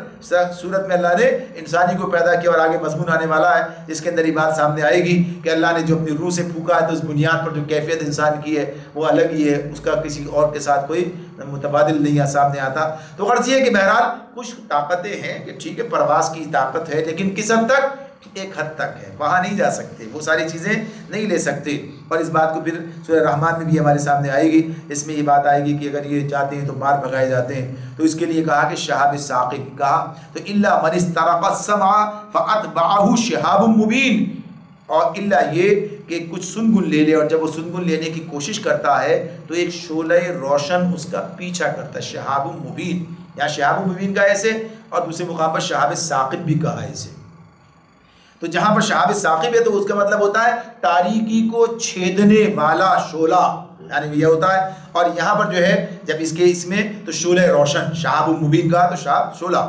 صورت میں اللہ نے انسانی کو پیدا کیا، اور آگے مضمون آنے والا ہے جس کے اندر یہ بات سامنے آئے گی کہ اللہ نے جو اپنی روح سے پھونکا ہے تو اس بنیاد پر جو کیفیت انسان کی ہے وہ الگ ہی ہے، اس کا کسی اور کے ساتھ کوئی متبادل نہیں سامنے آتا۔ تو غرض یہ ہے کہ بہرحال کچھ طاقتیں ہیں کہ ٹھیک ہے پرواز کی طاقت ہے، لیکن کس حد تک؟ ایک حد تک ہے، وہاں نہیں جا سکتے، وہ ساری چیزیں نہیں لے سکتے، اور اس بات کو پھر سورہ رحمان میں بھی ہمارے سامنے آئے گی، اس میں یہ بات آئے گی کہ اگر یہ جاتے ہیں تو مار بھگائے جاتے ہیں، تو اس کے لیے کہا کہ شہاب ثاقب کہا تو الا من استرق السمع فاتبعه شهاب مبین، اور الا یہ کہ کچھ سنگن لے لے، اور جب وہ سنگن لینے کی کوشش کرتا ہے تو ایک شعلہ روشن اس کا پیچھا کرتا ہے، شہاب مبین، یا شہاب مبین کا ایسے، اور دوسرے مقام پر شہاب ثاقب بھی کہا ہے اسے۔ تو جہاں پر شہاب ثاقب ہے تو اس کا مطلب ہوتا ہے تاریکی کو چھیدنے والا شعلہ، یعنی یہ ہوتا ہے، اور یہاں پر جو ہے جب اس میں تو شعلہ روشن، شہاب مبین کہا تو شعلہ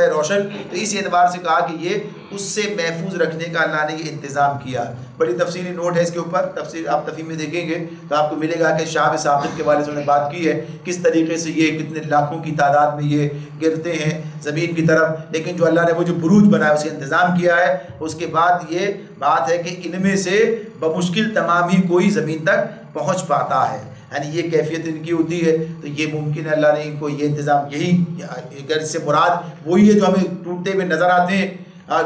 روشن، تو اس اعتبار سے کہا کہ یہ اس سے محفوظ رکھنے کا اللہ نے یہ انتظام کیا۔ بڑی تفصیلی نوٹ ہے اس کے اوپر، تفصیل آپ تفہیم میں دیکھیں گے تو آپ کو ملے گا کہ شہاب ثاقب کے والے سے انہوں نے بات کی ہے کس طریقے سے یہ کتنے لاکھوں کی تعداد میں یہ گرتے ہیں زمین کی طرف، لیکن جو اللہ نے وہ جو بروج بنایا اس کا انتظام کیا ہے، اس کے بعد یہ بات ہے کہ ان میں سے بمشکل تمام ہی کوئی زمین تک پہنچ پاتا ہے، یعنی یہ کیفیت ان کی ہوتی ہے، تو یہ ممکن ہے اللہ نے ان کو یہ انتظام، یہی اگر اس سے مراد وہی ہے جو ہمیں ٹوٹتے ہوئے نظر آتے ہیں،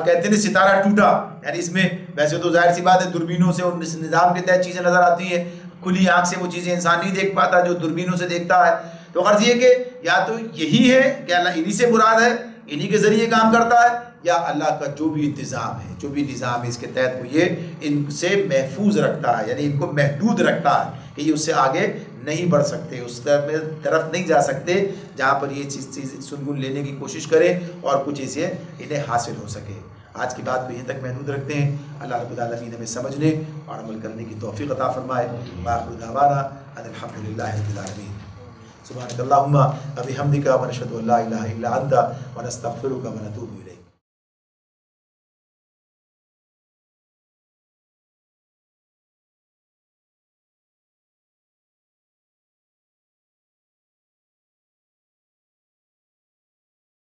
کہتے ہیں ستارہ ٹوٹا، یعنی اس میں ویسے تو ظاہر سی بات ہے دوربینوں سے اور اس نظام کے تحت چیزیں نظر آتی ہیں، کھلی آنکھ سے وہ چیزیں انسان نہیں دیکھ پاتا جو دوربینوں سے دیکھتا ہے، تو غرض یہ کہ یا تو یہی ہے کہ اللہ انہی سے مراد ہے، انہی کے ذریعے کام کرتا ہے، یا اللہ کا جو بھی انتظام ہے، جو بھی نظام ہے اس کے تحت وہ یہ ان سے محفوظ رکھتا ہے، یعنی ان کو محدود رکھتا ہے کہ یہ اس سے آگے نہیں بڑھ سکتے، اس طرف نہیں جا سکتے جہاں پر یہ چیز سنگن لینے کی کوشش کریں اور کچھ اسے انہیں حاصل ہو سکے۔ آج کی بات کو یہیں تک محدود رکھتے ہیں۔ اللہ رب العالمین ہمیں سمجھنے اور عمل کرنے کی توفیق عطا فرمائے۔ وآخر دعوانا ان الحمد للہ رب العالمین۔ سبحانک اللہم وبحمدک ونشہد ان لا الہ الا انت ونستغفرک ونتوب الیک۔